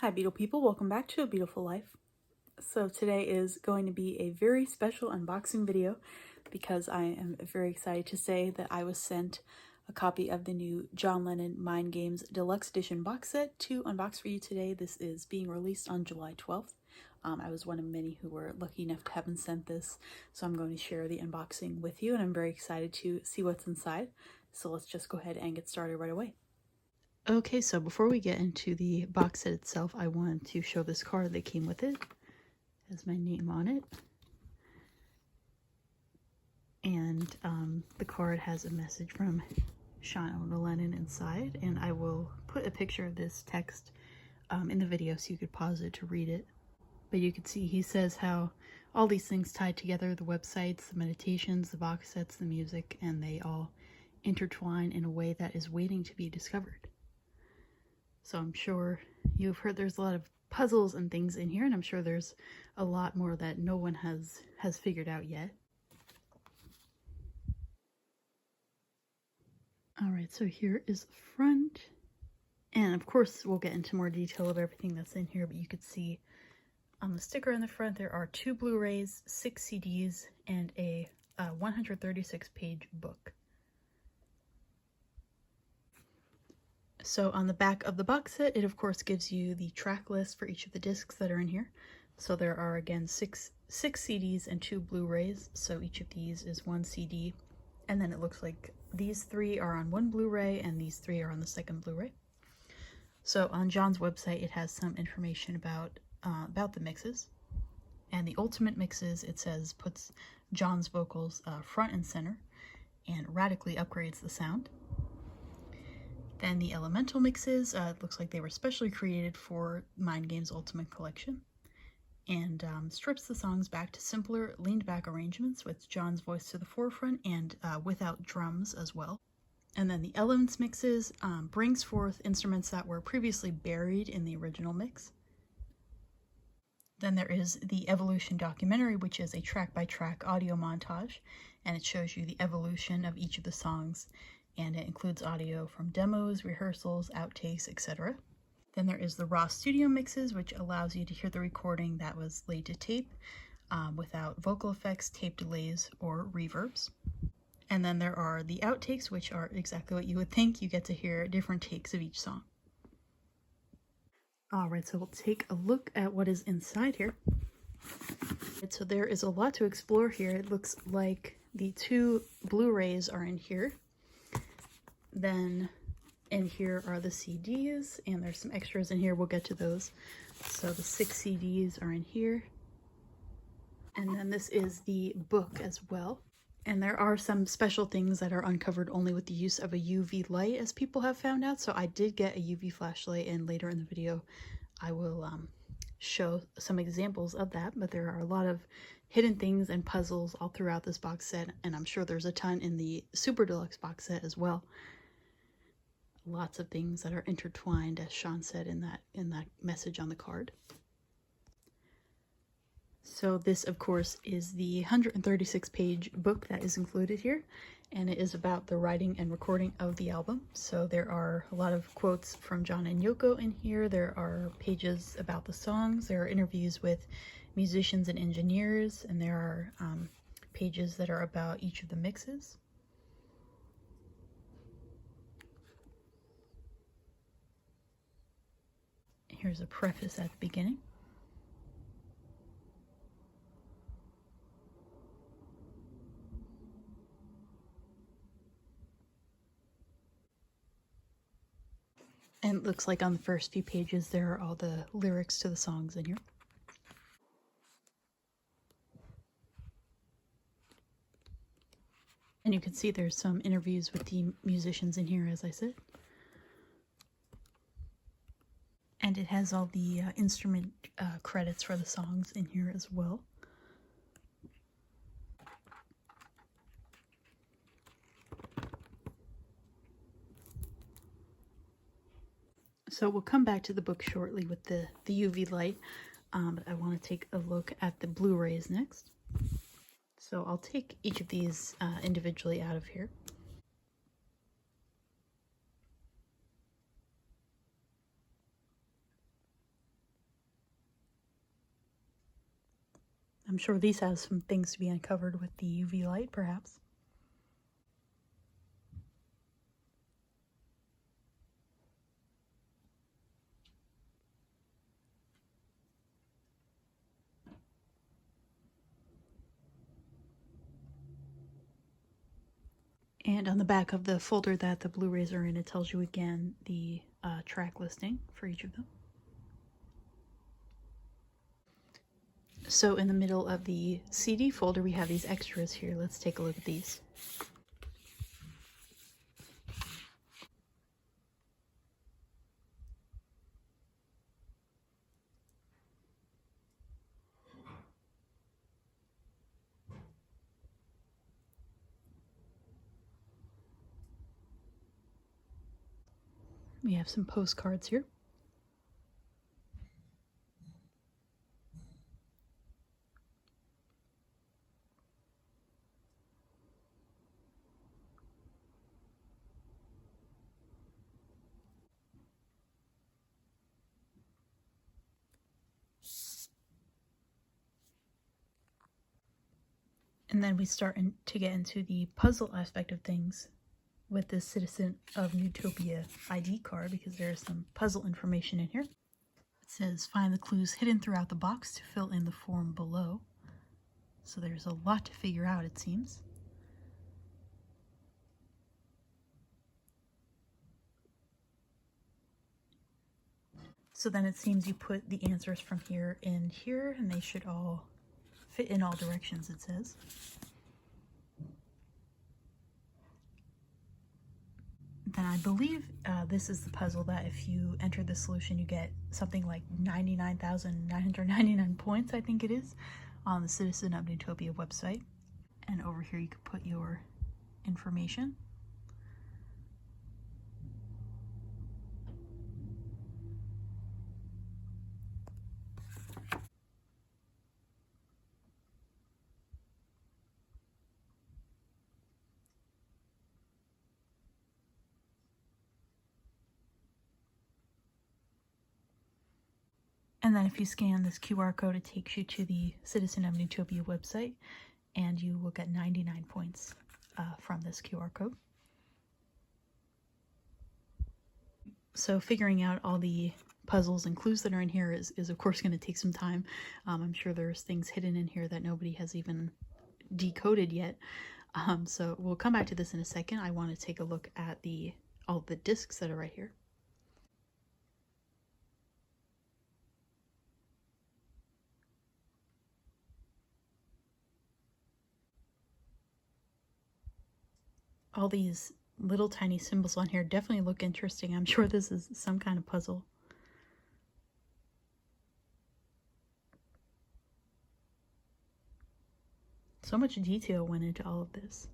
Hi beautiful people, welcome back to A Beautiful Life. So today is going to be a very special unboxing video because I am very excited to say that I was sent a copy of the new John Lennon Mind Games Deluxe Edition box set to unbox for you today. This is being released on July 12th. I was one of many who were lucky enough to have been sent this, so I'm going to share the unboxing with you and I'm very excited to see what's inside. So let's just go ahead and get started right away. Okay, so before we get into the box set itself, I wanted to show this card that came with it. It has my name on it. And the card has a message from John Lennon inside, and I will put a picture of this text in the video so you could pause it to read it. But you can see he says how all these things tied together, the websites, the meditations, the box sets, the music, and they all intertwine in a way that is waiting to be discovered. So I'm sure you've heard there's a lot of puzzles and things in here, and I'm sure there's a lot more that no one has figured out yet. Alright, so here is the front. And of course we'll get into more detail of everything that's in here, but you could see on the sticker in the front there are 2 Blu-rays, 6 CDs, and a 136-page book. So on the back of the box set, it of course gives you the track list for each of the discs that are in here. So there are again six CDs and 2 Blu-rays, so each of these is 1 CD. And then it looks like these 3 are on 1 Blu-ray and these 3 are on the 2nd Blu-ray. So on John's website, it has some information about the mixes. And the ultimate mixes, it says, puts John's vocals front and center and radically upgrades the sound. Then the elemental mixes, it looks like they were specially created for Mind Games Ultimate Collection, and strips the songs back to simpler, leaned-back arrangements with John's voice to the forefront and without drums as well. And then the elements mixes brings forth instruments that were previously buried in the original mix. Then there is the Evolution documentary, which is a track-by-track audio montage, and it shows you the evolution of each of the songs. And it includes audio from demos, rehearsals, outtakes, etc. Then there is the raw studio mixes, which allows you to hear the recording that was laid to tape without vocal effects, tape delays, or reverbs. And then there are the outtakes, which are exactly what you would think. You get to hear different takes of each song. Alright, so we'll take a look at what is inside here. So there is a lot to explore here. It looks like the 2 Blu-rays are in here. Then in here are the CDs, and there's some extras in here. We'll get to those. So the 6 CDs are in here. And then this is the book as well. And there are some special things that are uncovered only with the use of a UV light, as people have found out. So I did get a UV flashlight, and later in the video I will show some examples of that. But there are a lot of hidden things and puzzles all throughout this box set, and I'm sure there's a ton in the Super Deluxe box set as well. Lots of things that are intertwined, as Sean said in that message on the card. So this, of course, is the 136-page book that is included here, and it is about the writing and recording of the album. So there are a lot of quotes from John and Yoko in here. There are pages about the songs. There are interviews with musicians and engineers, and there are pages that are about each of the mixes. Here's a preface at the beginning. And it looks like on the first few pages there are all the lyrics to the songs in here. And you can see there's some interviews with the musicians in here, as I said. And it has all the instrument credits for the songs in here as well. So we'll come back to the book shortly with the UV light, but I want to take a look at the Blu-rays next. So I'll take each of these individually out of here. I'm sure these have some things to be uncovered with the UV light, perhaps. And on the back of the folder that the Blu-rays are in, it tells you again the track listing for each of them. So in the middle of the CD folder, we have these extras here. Let's take a look at these. We have some postcards here. And then we start to get into the puzzle aspect of things with this Citizen of Newtopia ID card, because there's some puzzle information in here. It says, find the clues hidden throughout the box to fill in the form below. So there's a lot to figure out, it seems. So then it seems you put the answers from here in here, and they should all fit in all directions, it says. Then I believe this is the puzzle that if you enter the solution, you get something like 99,999 points, I think it is, on the Citizen of Newtopia website. And over here you could put your information. And then if you scan this QR code, it takes you to the Citizen of Newtopia website, and you will get 99 points from this QR code. So figuring out all the puzzles and clues that are in here is of course going to take some time. I'm sure there's things hidden in here that nobody has even decoded yet. So we'll come back to this in a second. I want to take a look at all the discs that are right here. All these little tiny symbols on here definitely look interesting. I'm sure this is some kind of puzzle. So much detail went into all of this.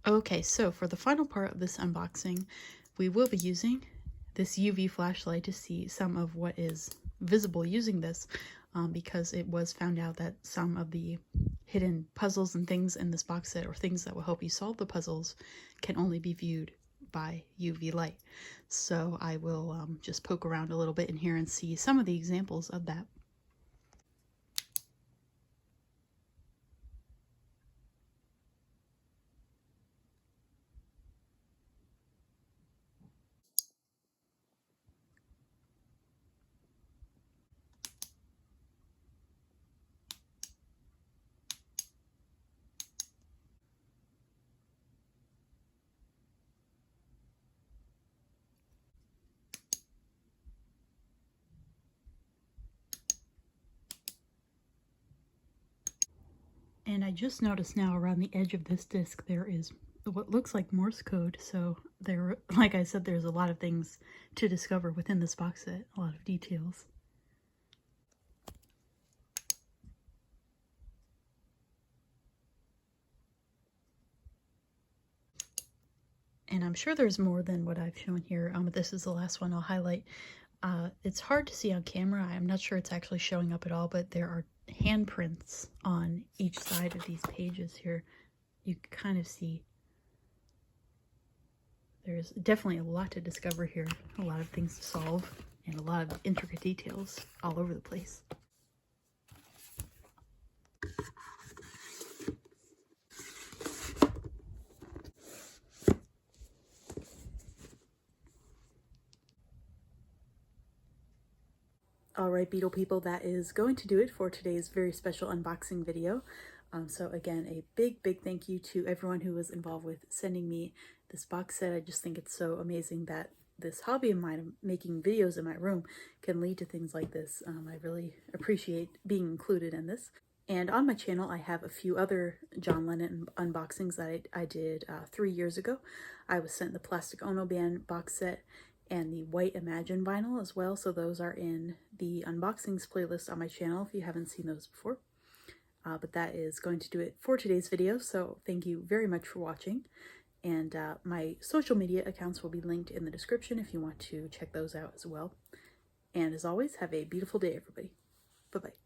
Okay, so for the final part of this unboxing, we will be using this UV flashlight to see some of what is visible using this, because it was found out that some of the hidden puzzles and things in this box set, or things that will help you solve the puzzles, can only be viewed by UV light. So I will just poke around a little bit in here and see some of the examples of that. And I just noticed now around the edge of this disc there is what looks like Morse code, so there, like I said, there's a lot of things to discover within this box set, a lot of details. And I'm sure there's more than what I've shown here, but this is the last one I'll highlight. It's hard to see on camera. I'm not sure it's actually showing up at all, but there are handprints on each side of these pages here. You can kind of see there's definitely a lot to discover here, a lot of things to solve, and a lot of intricate details all over the place. Alright, Beatle people, that is going to do it for today's very special unboxing video. So again, a big thank you to everyone who was involved with sending me this box set. I just think it's so amazing that this hobby of mine of making videos in my room can lead to things like this. I really appreciate being included in this. And on my channel, I have a few other John Lennon unboxings that I did 3 years ago. I was sent the Plastic Ono Band box set and the White Imagine vinyl as well, so those are in the unboxings playlist on my channel if you haven't seen those before. But that is going to do it for today's video, so thank you very much for watching. And my social media accounts will be linked in the description if you want to check those out as well. And as always, have a beautiful day, everybody. Bye-bye.